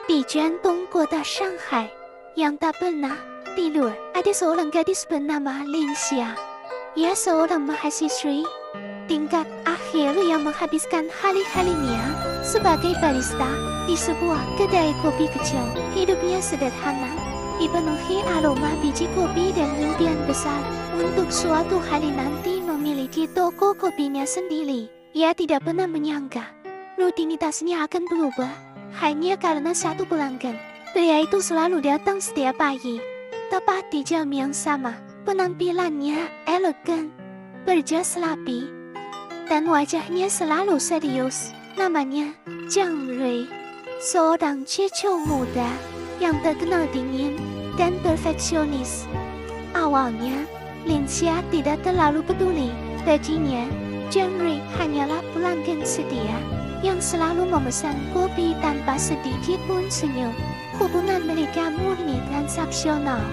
Di jantung kota Shanghai, yang tak pernah tidur, ada seorang gadis bernama Lin Xia. Ia seorang mahasiswi tingkat akhir yang menghabiskan hari-harinya sebagai barista di sebuah kedai kopi kecil. Hidupnya sederhana, dipenuhi aroma biji kopi dan impian besar untuk suatu hari nanti memiliki toko kopinya sendiri. Ia tidak pernah menyangka rutinitasnya akan berubah hanya karena satu pelanggan. Pria itu selalu datang setiap pagi, tepat di jam yang sama. Penampilannya elegan, berjas rapi, dan wajahnya selalu serius. Namanya Jiang Rui, seorang cucu muda yang terkenal dingin dan perfeksionis. Awalnya, Lin Xia tidak terlalu peduli. Baginya, Jiang Rui hanyalah pelanggan setia yang selalu memesan kopi tanpa sedikit pun senyum. Hubungan mereka murni transaksional,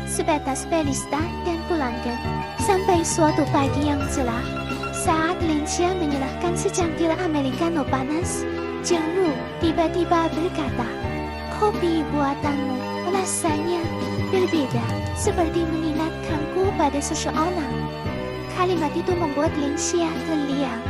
sebatas barista dan pelanggan. Sampai suatu pagi yang cerah, saat Lin Xia menyerahkan secangkir americano panas, Jiang Rui tiba-tiba berkata, "Kopi buatanmu rasanya berbeda, seperti mengingatkanku pada seseorang." Kalimat itu membuat Lin Xia terliang.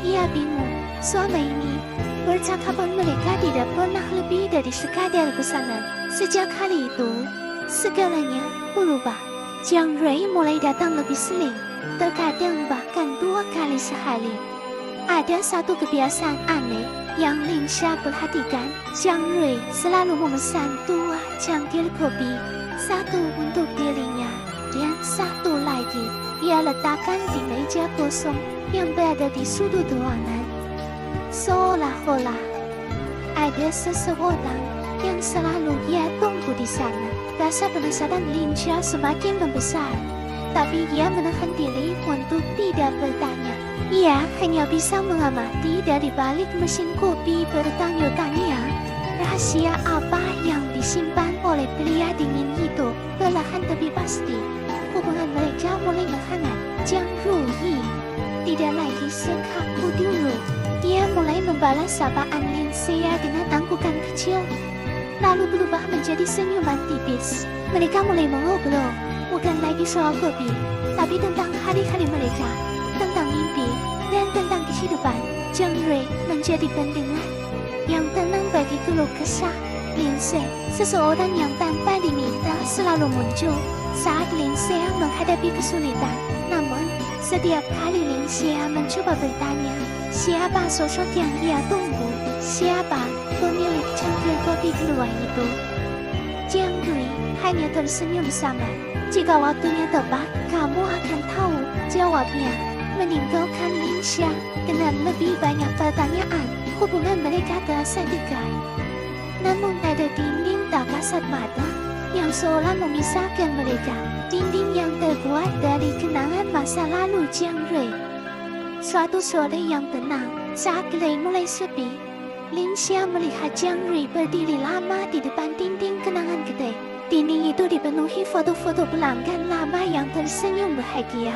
Ia bingung. Selama ini, percakapan mereka tidak pernah lebih dari sekadar pesanan. Sejak hari itu, segalanya berubah. Jiang Rui mulai datang lebih sering, terkadang bahkan 2 kali sehari. Ada satu kebiasaan aneh yang Lin Xia perhatikan. Jiang Rui selalu memesan 2 cangkir kopi, satu untuk dirinya dan satu lagi ia letakkan di meja kosong yang berada di sudut ruangan. Seolah-olah ada seseorang yang selalu ia tunggu di sana. Rasa penasaran Lin Xia semakin membesar, tapi ia menahan diri untuk tidak bertanya. Ia hanya bisa mengamati dari balik mesin kopi bertanya-tanya, rahasia apa yang disimpan oleh pria dingin itu. Perlahan tapi pasti, hubungan mereka mulai menghangat. Jiang Rui tidak lagi sekaku dulu. Ia mulai membalas sapaan Lin Xia dengan tangkukan kecil, lalu berubah menjadi senyuman tipis. Mereka mulai mengobrol, bukan lagi soal kopi, tapi tentang hari-hari mereka, tentang mimpi, dan tentang kehidupan. Jiang Rui menjadi pendengar yang tenang bagi keluh kesah Lin Xia. Seseorang yang tanpa diminta selalu muncul saat Lin Xia menghadapi kesulitan. Namun, setiap kali Lin Xia mencoba bertanya, siapa sosok yang ia tunggu? Siapa pemilik cangkir kopi kedua itu? Jiang Rui hanya tersenyum samar. Jika waktunya tepat, kamu akan tahu jawabnya. Meninggalkan Lin Xia dengan lebih banyak pertanyaan, hubungan mereka terasa dekat. Namun ada dinding tak kasat mata yang seolah memisahkan mereka. Dinding yang terbuat dari kenangan masa lalu Jiang Rui. Suatu sore yang tenang, saat kedai mulai sepi, Lin Xia melihat Jiang Rui berdiri lama di depan dinding kenangan kedai. Dinding itu dipenuhi foto-foto pelanggan lama yang tersenyum bahagia.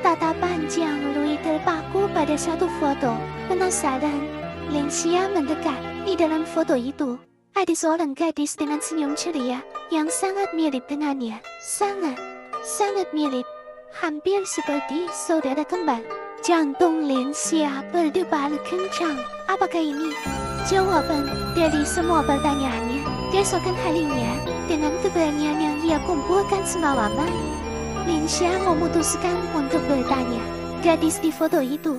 Tatapan Jiang Rui terpaku pada satu foto. Penasaran, Lin Xia mendekat. Di dalam foto itu, ada seorang gadis dengan senyum ceria yang sangat mirip dengannya. Sangat mirip. Hampir seperti saudara kembar. Jantung Lin Xia berdebar kencang. Apakah ini jawaban dari semua pertanyaannya? Keesokan harinya, dengan keberanian yang ia kumpulkan semalaman, Lin Xia memutuskan untuk bertanya, gadis di foto itu,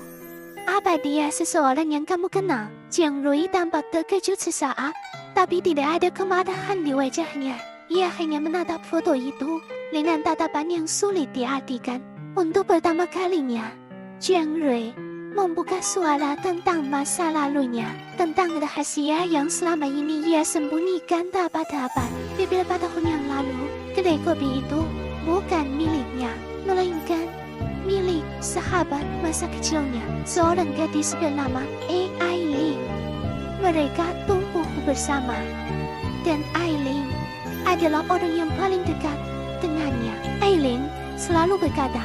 apa dia seseorang yang kamu kenal? Jiang Rui tampak terkejut sesaat, tapi tidak ada kemarahan di wajahnya. Ia hanya menatap foto itu dengan tatapan yang sulit diartikan. Untuk pertama kalinya, Jiang Rui membuka suara tentang masa lalunya, tentang rahasia yang selama ini ia sembunyikan rapat-rapat. Beberapa tahun yang lalu, kedai kopi itu bukan miliknya, melainkan milik sahabat masa kecilnya, seorang gadis bernama Aileen. Mereka tumbuh bersama, dan Aileen adalah orang yang paling dekat dengannya. Aileen selalu berkata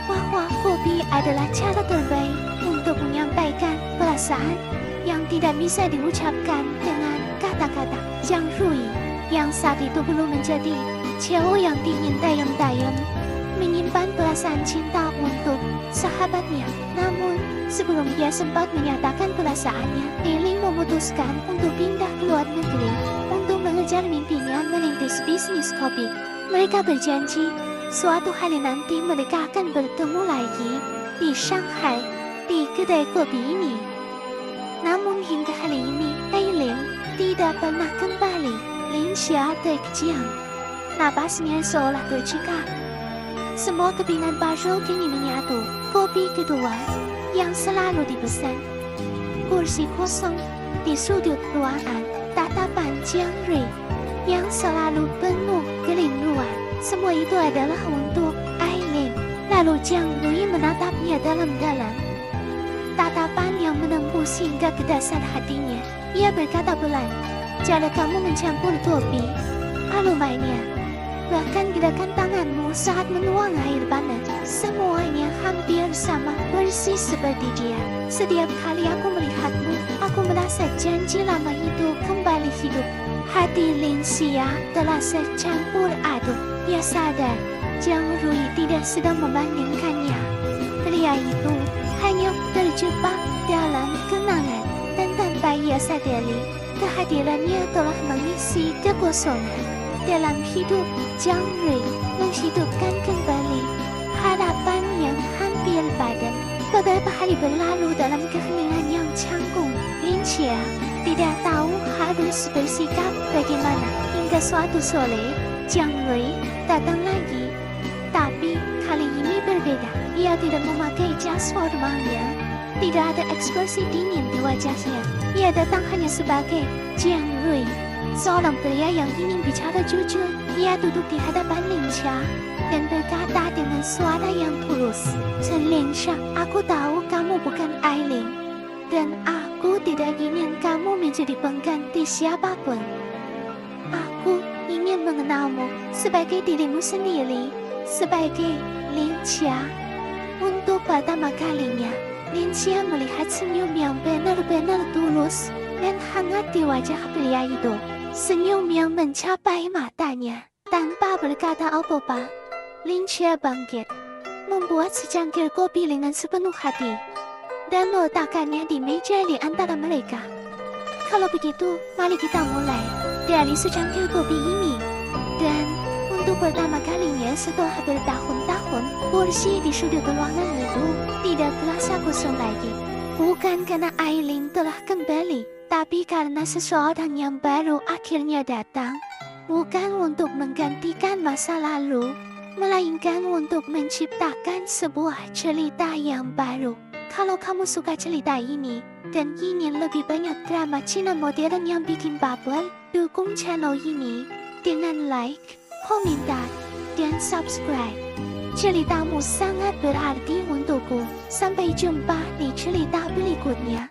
bahwa kopi adalah cara terbaik untuk menyampaikan perasaan yang tidak bisa diucapkan dengan kata Jiang Rui, yang saat itu belum menjadi cewek yang dingin dayam-dayam, menyimpan perasaan cinta untuk sahabatnya. Namun, sebelum dia sempat menyatakan perasaannya, Eileen memutuskan untuk pindah ke luar negeri untuk mengejar mimpinya merintis bisnis kopi. Mereka berjanji, suatu hari nanti mereka akan bertemu lagi di Shanghai, di kedai kopi ini. Namun hingga hari ini, Eileen tidak pernah kembali. Linxia terkejang. Napasnya seolah tercekat. Semua kepingan baru kini menyatu. Kopi kedua yang selalu dipesan. Kursi kosong di sudut ruangan. Tatapan Jiang Rui yang selalu penuh kerinduan. Semua itu adalah untuk Eileen. Lalu Jiang Rui menatapnya dalam-dalam. Tatapan yang menembus hingga ke dasar hatinya. Ia berkata pelan, "Cara kamu mencampur kopi, aromanya, bahkan gerakan tanganmu saat menuang air panas, semuanya hampir sama persis seperti dia. Setiap kali aku melihatmu, aku merasa janji lama itu kembali hidup." Hati Linxia terasa campur aduk. Ia sadar, Jiang Rui tidak sedang membandingkannya. Pria itu hanya terjebak dalam kenangan, dan tanpa ia sadari, kehadirannya telah mengisi kekosongan dalam hidup Jiang Rui, menghidupkan kembali harapan yang hampir padam. Beberapa hari berlalu dalam keheningan yang canggung. Linxia tidak tahu harus bersikap bagaimana hingga suatu sore Jiang Rui datang lagi. Tapi kali ini berbeda. Ia tidak memakai jas formalnya. Tidak ada ekspresi dingin di wajahnya. Ia datang hanya sebagai Jiang Rui, seorang pria yang ingin bicara jujur. Ia duduk di hadapan Linxia dan berkata dengan suara yang tulus, "Chen Linxia, aku tahu kamu bukan Eileen, dan aku tidak ingin kamu menjadi pengganti siapapun. Aku ingin mengenalmu sebagai dirimu sendiri, sebagai Linxia." Untuk pertama kalinya, Linxia melihat senyum yang benar-benar tulus dan hangat di wajah pria itu. Senyum yang mencapai matanya. Tanpa berkata apa-apa, Linxia bangkit, membuat secangkir kopi dengan sepenuh hati, dan meletakkannya di meja di antara mereka. "Kalau begitu, mari kita mulai dari secangkir kopi ini." Dan untuk pertama kalinya setelah bertahun-tahun, kursi di sudut ruangan itu tidak terasa kosong lagi. Bukan karena Eileen telah kembali, tapi karena seseorang yang baru akhirnya datang. Bukan untuk menggantikan masa lalu, melainkan untuk menciptakan sebuah cerita yang baru. Kalau kamu suka cerita ini dan ingin lebih banyak drama Cina modern yang bikin bubble, dukung channel ini dengan like, komentar, dan subscribe. Ceritamu sangat berarti untukku. Sampai jumpa di cerita berikutnya.